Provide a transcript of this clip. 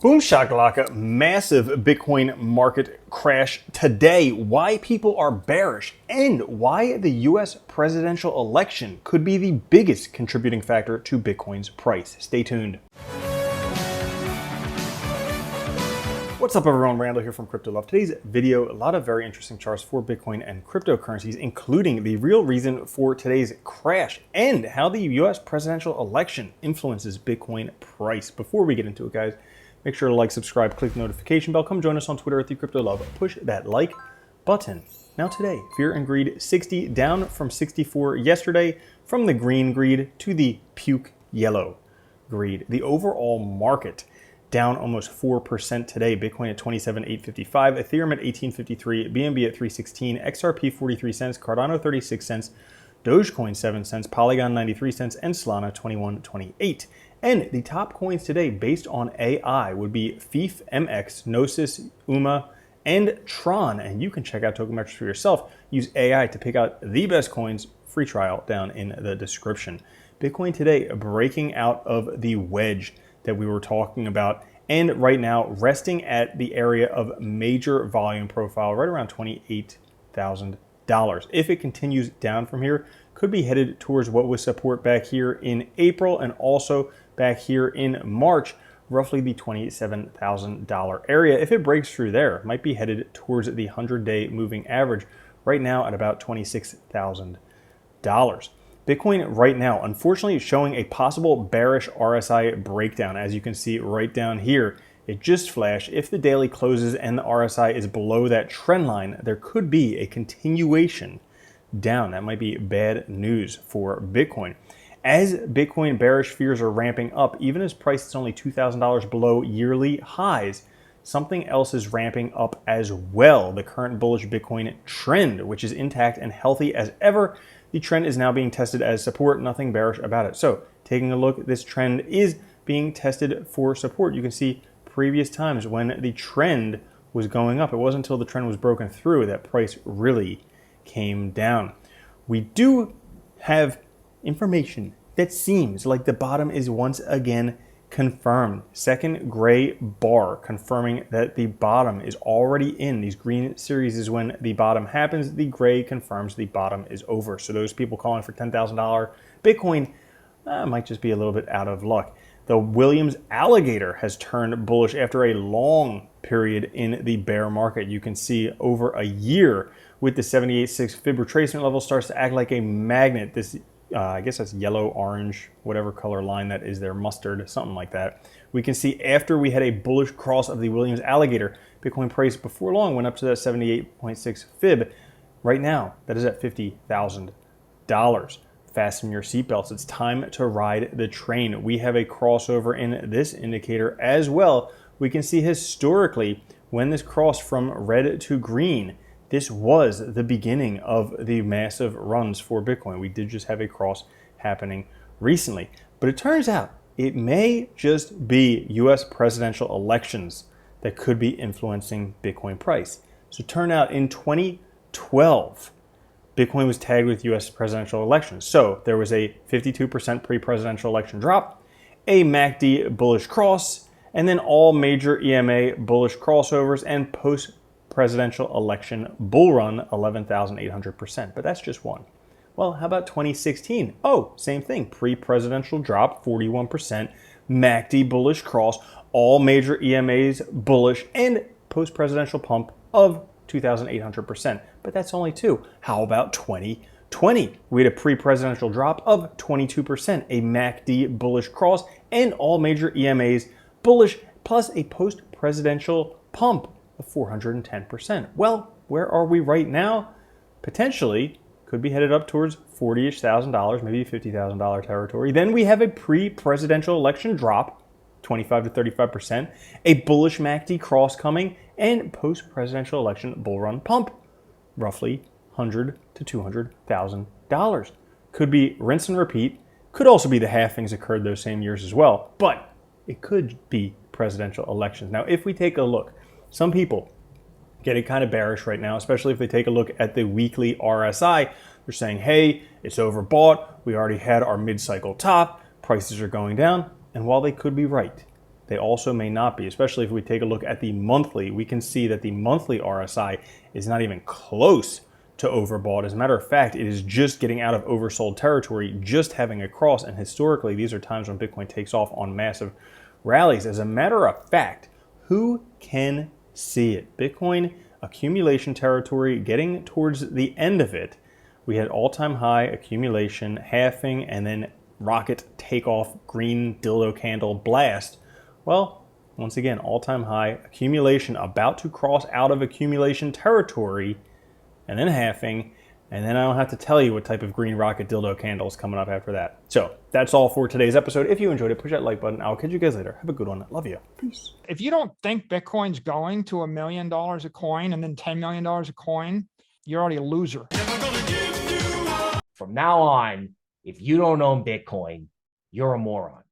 Boom shakalaka, massive Bitcoin market crash today. Why people are bearish and why the US presidential election could be the biggest contributing factor to Bitcoin's price. Stay tuned. What's up everyone, Randall here from Crypto Love. Today's video, a lot of very interesting charts for Bitcoin and cryptocurrencies, including the real reason for today's crash and how the US presidential election influences Bitcoin price. Before we get into it, guys, make sure to like, subscribe, click the notification bell. Come join us on Twitter at @CryptoLove. Push that like button. Now today, fear and greed 60, down from 64 yesterday, from the green greed to the puke yellow greed. The overall market down almost 4% today. Bitcoin at 27,855, Ethereum at 1853, BNB at 316, XRP 43 cents, Cardano 36 cents, Dogecoin 7 cents, Polygon 93 cents, and Solana 21.28. And the top coins today based on AI would be Fief, MX, Gnosis, UMA, and Tron. And you can check out Tokenmetrics for yourself. Use AI to pick out the best coins. Free trial down in the description. Bitcoin today breaking out of the wedge that we were talking about, and right now resting at the area of major volume profile right around $28,000. If it continues down from here, could be headed towards what was support back here in April and also back here in March, roughly the $27,000 area. If it breaks through there, might be headed towards the 100-day moving average right now at about $26,000. Bitcoin right now, unfortunately, is showing a possible bearish RSI breakdown. As you can see right down here, it just flashed. If the daily closes and the RSI is below that trend line, there could be a continuation down. That might be bad news for Bitcoin. As Bitcoin bearish fears are ramping up, even as price is only $2,000 below yearly highs, something else is ramping up as well. The current bullish Bitcoin trend, which is intact and healthy as ever. The trend is now being tested as support, nothing bearish about it. So taking a look, this trend is being tested for support. You can see previous times when the trend was going up, it wasn't until the trend was broken through that price really came down. We do have information that seems like the bottom is once again confirmed. Second gray bar confirming that the bottom is already in. These green series is when the bottom happens. The gray confirms the bottom is over. So those people calling for $10,000 Bitcoin might just be a little bit out of luck. The Williams alligator has turned bullish after a long period in the bear market. You can see over a year with the 78.6 fib retracement level starts to act like a magnet. This I guess that's yellow, orange, whatever color line that is there, mustard, something like that. We can see after we had a bullish cross of the Williams alligator, Bitcoin price before long went up to that 78.6 fib. Right now, that is at $50,000. Fasten your seatbelts. It's time to ride the train. We have a crossover in this indicator as well. We can see historically when this crossed from red to green, this was the beginning of the massive runs for Bitcoin. We did just have a cross happening recently. But it turns out it may just be US presidential elections that could be influencing Bitcoin price. So turn out in 2012, Bitcoin was tagged with US presidential elections. So there was a 52% pre-presidential election drop, a MACD bullish cross, and then all major EMA bullish crossovers and post-presidential election bull run 11,800%. But that's just one. Well, how about 2016? Oh, same thing. Pre-presidential drop, 41%, MACD bullish cross, all major EMAs bullish, and post-presidential pump of 2,800%. But that's only two. How about 2020? We had a pre-presidential drop of 22%, a MACD bullish cross, and all major EMAs bullish, plus a post-presidential pump of 410%. Well, where are we right now? Potentially could be headed up towards $40,000-ish, maybe $50,000 territory. Then we have a pre-presidential election drop, 25 to 35%, a bullish MACD cross coming, and post-presidential election bull run pump, roughly $100,000 to $200,000. Could be rinse and repeat. Could also be the halvings occurred those same years as well, but it could be presidential elections. Now, if we take a look, some people getting kind of bearish right now, especially if they take a look at the weekly RSI. They're saying, hey, it's overbought. We already had our mid-cycle top. Prices are going down. And while they could be right, they also may not be, especially if we take a look at the monthly. We can see that the monthly RSI is not even close to overbought. As a matter of fact, it is just getting out of oversold territory, just having a cross. And historically, these are times when Bitcoin takes off on massive rallies. As a matter of fact, who can see it? Bitcoin accumulation territory, getting towards the end of it. We had all-time high accumulation, halving, and then rocket takeoff, green dildo candle blast. Well, once again, all-time high accumulation, about to cross out of accumulation territory, and then halving, and then I don't have to tell you what type of green rocket dildo candle is coming up after that. So that's all for today's episode. If you enjoyed it, push that like button. I'll catch you guys later. Have a good one. Love you. Peace. If you don't think Bitcoin's going to $1 million a coin and then $10 million a coin, you're already a loser. From now on, if you don't own Bitcoin, you're a moron.